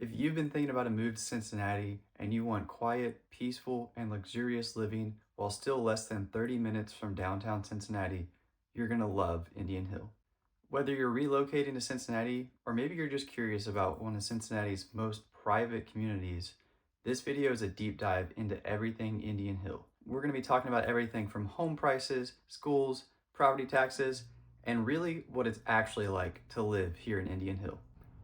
If you've been thinking about a move to Cincinnati and you want quiet, peaceful, and luxurious living while still less than 30 minutes from downtown Cincinnati, you're going to love Indian Hill. Whether you're relocating to Cincinnati or maybe you're just curious about one of Cincinnati's most private communities, this video is a deep dive into everything Indian Hill. We're going to be talking about everything from home prices, schools, property taxes, and really what it's actually like to live here in Indian Hill.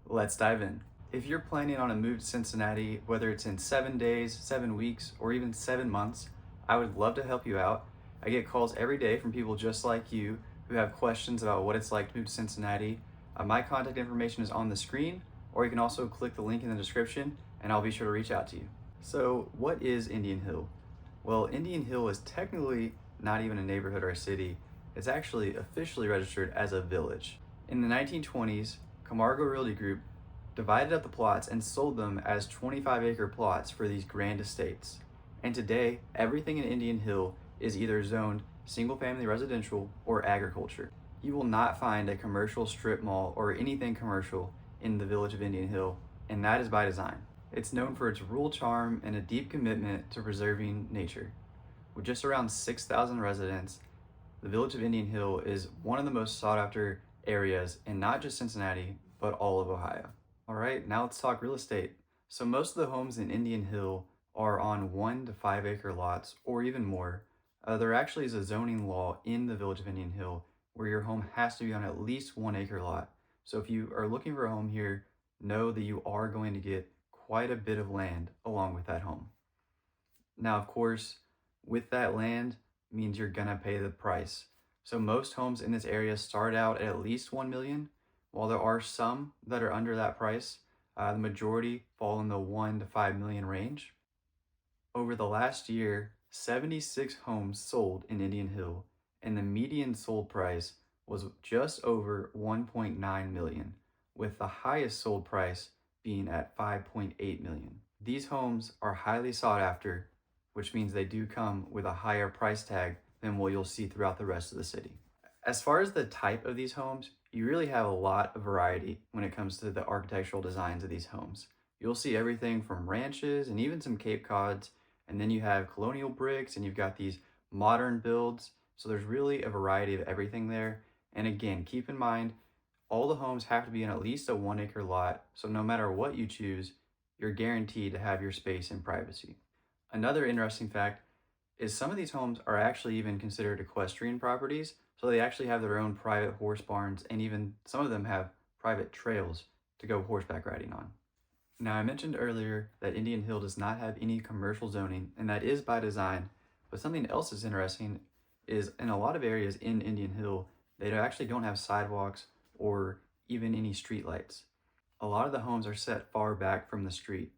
Let's dive in. If you're planning on a move to Cincinnati, whether it's in 7 days, 7 weeks, or even 7 months, I would love to help you out. I get calls every day from people just like you who have questions about what it's like to move to Cincinnati. My contact information is on the screen, or you can also click the link in the description and I'll be sure to reach out to you. So what is Indian Hill? Well, Indian Hill is technically not even a neighborhood or a city. It's actually officially registered as a village. In the 1920s, Camargo Realty Group divided up the plots and sold them as 25-acre plots for these grand estates. And today, everything in Indian Hill is either zoned single-family residential or agriculture. You will not find a commercial strip mall or anything commercial in the village of Indian Hill, and that is by design. It's known for its rural charm and a deep commitment to preserving nature. With just around 6,000 residents, the village of Indian Hill is one of the most sought-after areas in not just Cincinnati, but all of Ohio. All right, now let's talk real estate. So most of the homes in Indian Hill are on 1 to 5 acre lots or even more. There actually is a zoning law in the village of Indian Hill where your home has to be on at least 1 acre lot. So if you are looking for a home here, know that you are going to get quite a bit of land along with that home. Now, of course, with that land means you're gonna pay the price. So most homes in this area start out at least 1 million. While there are some that are under that price, the majority fall in the 1 to 5 million range. Over the last year, 76 homes sold in Indian Hill, and the median sold price was just over 1.9 million, with the highest sold price being at 5.8 million. These homes are highly sought after, which means they do come with a higher price tag than what you'll see throughout the rest of the city. As far as the type of these homes, you really have a lot of variety when it comes to the architectural designs of these homes. You'll see everything from ranches and even some Cape Cods, and then you have colonial bricks and you've got these modern builds. So there's really a variety of everything there. And again, keep in mind, all the homes have to be in at least a 1 acre lot. So no matter what you choose, you're guaranteed to have your space and privacy. Another interesting fact is some of these homes are actually even considered equestrian properties. So they actually have their own private horse barns, and even some of them have private trails to go horseback riding on. Now, I mentioned earlier that Indian Hill does not have any commercial zoning, and that is by design. But something else that's interesting is in a lot of areas in Indian Hill, they actually don't have sidewalks or even any street lights. A lot of the homes are set far back from the street,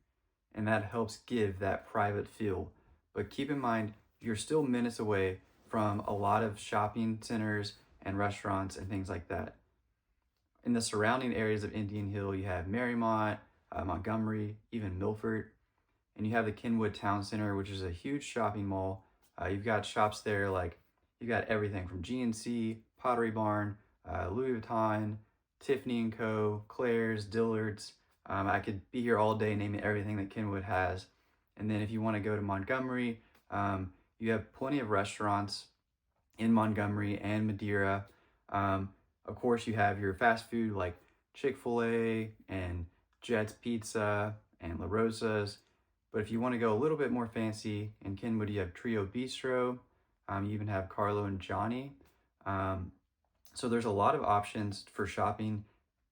and that helps give that private feel. But keep in mind, you're still minutes away from a lot of shopping centers and restaurants and things like that. In the surrounding areas of Indian Hill, you have Marymount, Montgomery, even Milford, and you have the Kenwood Town Center, which is a huge shopping mall. You've got shops there like you've got everything from GNC, Pottery Barn, Louis Vuitton, Tiffany & Co., Claire's, Dillard's. I could be here all day naming everything that Kenwood has. And then if you want to go to Montgomery, you have plenty of restaurants in Montgomery and Madeira. Of course, you have your fast food like Chick-fil-A and Jet's Pizza and La Rosa's. But if you want to go a little bit more fancy, in Kenwood you have Trio Bistro. You even have Carlo and Johnny. So there's a lot of options for shopping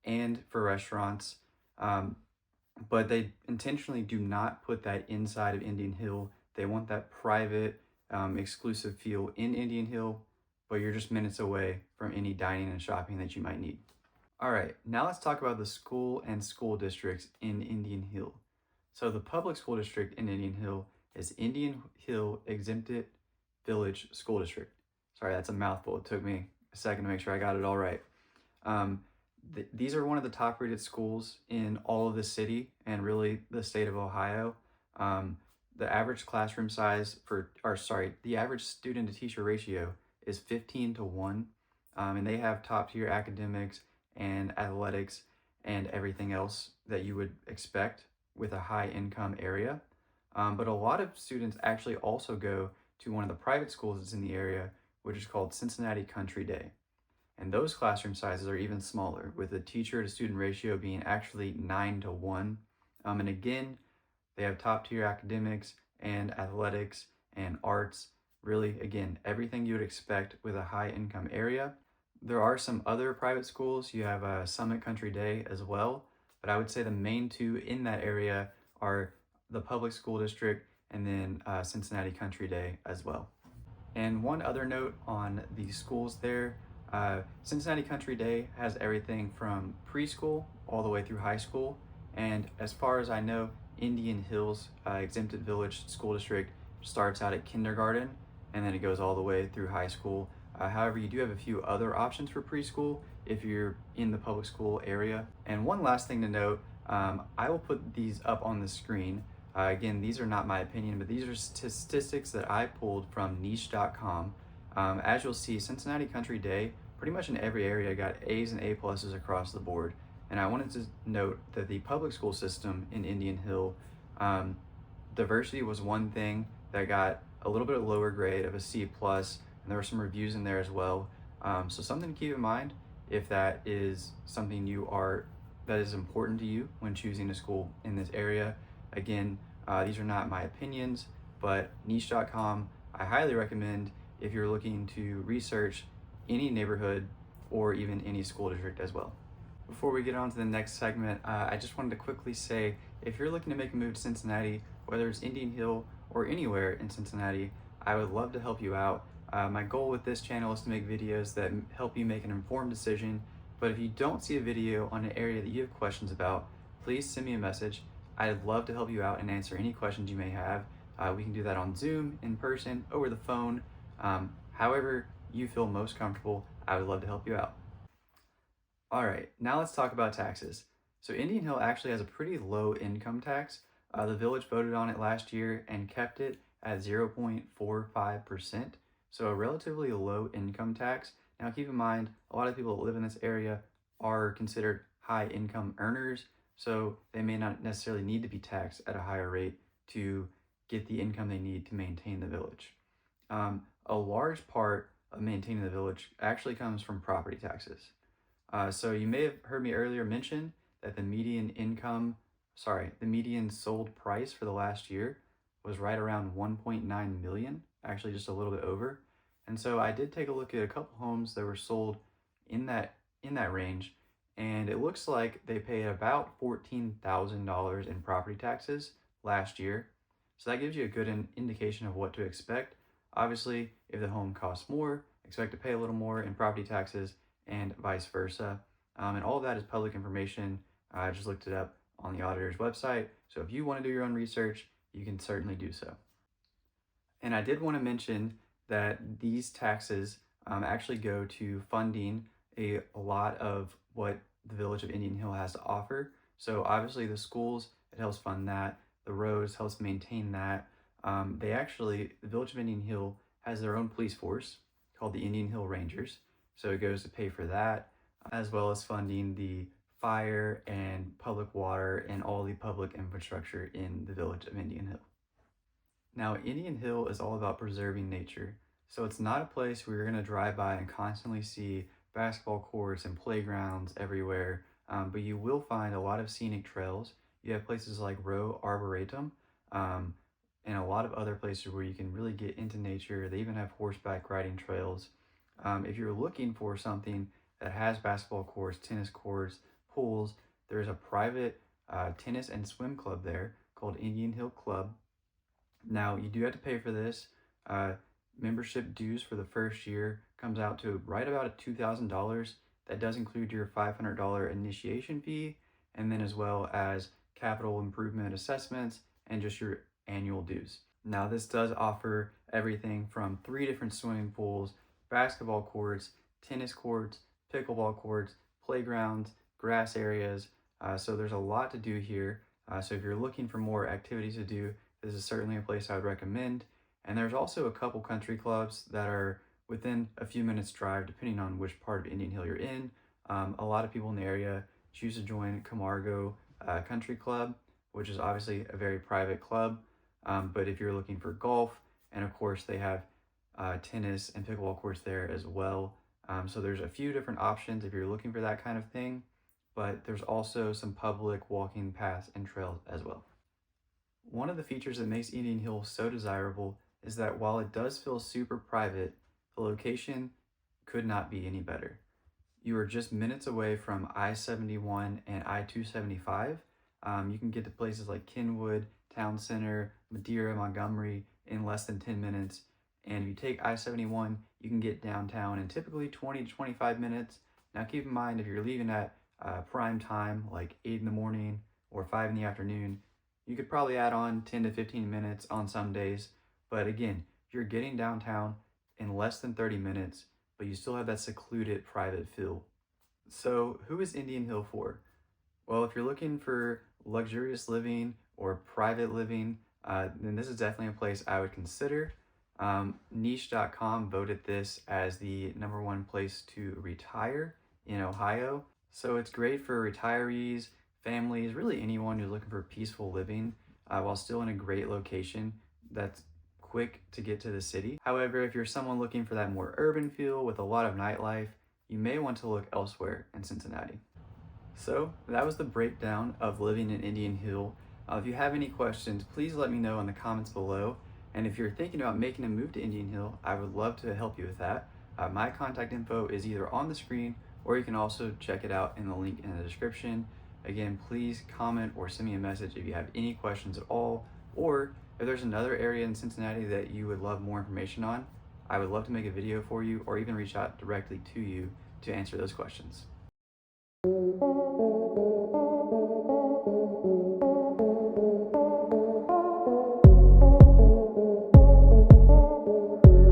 and for restaurants. But they intentionally do not put that inside of Indian Hill. They want that private, exclusive feel in Indian Hill, but you're just minutes away from any dining and shopping that you might need. All right, now let's talk about the school and school districts in Indian Hill. So the public school district in Indian Hill is Indian Hill Exempted Village School District. Sorry, that's a mouthful. It took me a second to make sure I got it all right. These are one of the top rated schools in all of the city and really the state of Ohio. The average classroom size the average student to teacher ratio is 15 to 1. And they have top tier academics and athletics and everything else that you would expect with a high income area. But a lot of students actually also go to one of the private schools that's in the area, which is called Cincinnati Country Day. And those classroom sizes are even smaller, with the teacher to student ratio being actually 9 to 1. And again, they have top tier academics and athletics and arts. Really, again, everything you would expect with a high income area. There are some other private schools. You have Summit Country Day as well, but I would say the main two in that area are the public school district and then Cincinnati Country Day as well. And one other note on the schools there, Cincinnati Country Day has everything from preschool all the way through high school. And as far as I know, Indian Hills Exempted Village School District starts out at kindergarten and then it goes all the way through high school. However, you do have a few other options for preschool if you're in the public school area. And one last thing to note, I will put these up on the screen. Again, these are not my opinion, but these are statistics that I pulled from niche.com. As you'll see, Cincinnati Country Day, pretty much in every area, got A's and A pluses across the board. And I wanted to note that the public school system in Indian Hill, diversity was one thing that got a little bit lower grade of a C plus, and there were some reviews in there as well. So something to keep in mind if that is something that is important to you when choosing a school in this area. Again, these are not my opinions, but niche.com, I highly recommend if you're looking to research any neighborhood or even any school district as well. Before we get on to the next segment, I just wanted to quickly say, if you're looking to make a move to Cincinnati, whether it's Indian Hill or anywhere in Cincinnati, I would love to help you out. My goal with this channel is to make videos that help you make an informed decision, but if you don't see a video on an area that you have questions about, please send me a message. I'd love to help you out and answer any questions you may have. We can do that on Zoom, in person, over the phone. However you feel most comfortable, I would love to help you out. All right, now let's talk about taxes. So Indian Hill actually has a pretty low income tax. The village voted on it last year and kept it at 0.45%. So a relatively low income tax. Now keep in mind, a lot of people that live in this area are considered high income earners, so they may not necessarily need to be taxed at a higher rate to get the income they need to maintain the village. A large part of maintaining the village actually comes from property taxes. So you may have heard me earlier mention that the median sold price for the last year was right around 1.9 million, actually just a little bit over. And so I did take a look at a couple homes that were sold in that range, and it looks like they paid about $14,000 in property taxes last year. So that gives you a good indication of what to expect. Obviously, if the home costs more, expect to pay a little more in property taxes, and vice versa. And all of that is public information. I just looked it up on the auditor's website. So if you want to do your own research, you can certainly do so. And I did want to mention that these taxes actually go to funding a lot of what the Village of Indian Hill has to offer. So obviously the schools, it helps fund that. The roads helps maintain that. The Village of Indian Hill has their own police force called the Indian Hill Rangers. So it goes to pay for that, as well as funding the fire and public water and all the public infrastructure in the Village of Indian Hill. Now, Indian Hill is all about preserving nature. So it's not a place where you're going to drive by and constantly see basketball courts and playgrounds everywhere, but you will find a lot of scenic trails. You have places like Row Arboretum, and a lot of other places where you can really get into nature. They even have horseback riding trails. If you're looking for something that has basketball courts, tennis courts, pools, there's a private tennis and swim club there called Indian Hill Club. Now, you do have to pay for this. Membership dues for the first year comes out to right about $2,000. That does include your $500 initiation fee, and then as well as capital improvement assessments and just your annual dues. Now, this does offer everything from 3 different swimming pools, basketball courts, tennis courts, pickleball courts, playgrounds, grass areas. So there's a lot to do here. So if you're looking for more activities to do, this is certainly a place I would recommend. And there's also a couple country clubs that are within a few minutes drive, depending on which part of Indian Hill you're in. A lot of people in the area choose to join Camargo Country Club. which is obviously a very private club. But if you're looking for golf, and of course they have tennis and pickleball courts there as well. So there's a few different options if you're looking for that kind of thing, but there's also some public walking paths and trails as well. One of the features that makes Indian Hill so desirable is that while it does feel super private, the location could not be any better. You are just minutes away from I-71 and I-275. You can get to places like Kenwood, Town Center, Madeira, Montgomery in less than 10 minutes. And if you take I-71, you can get downtown in typically 20 to 25 minutes. Now keep in mind, if you're leaving at prime time, like 8 in the morning or 5 in the afternoon, you could probably add on 10 to 15 minutes on some days. But again, you're getting downtown in less than 30 minutes, but you still have that secluded private feel. So who is Indian Hill for? Well, if you're looking for luxurious living or private living, then this is definitely a place I would consider. Niche.com voted this as the #1 place to retire in Ohio. So it's great for retirees, families, really anyone who's looking for peaceful living while still in a great location that's quick to get to the city. However, if you're someone looking for that more urban feel with a lot of nightlife, you may want to look elsewhere in Cincinnati. So that was the breakdown of living in Indian Hill. If you have any questions, please let me know in the comments below. And if you're thinking about making a move to Indian Hill, I would love to help you with that. My contact info is either on the screen or you can also check it out in the link in the description. Again, please comment or send me a message if you have any questions at all, or if there's another area in Cincinnati that you would love more information on, I would love to make a video for you or even reach out directly to you to answer those questions.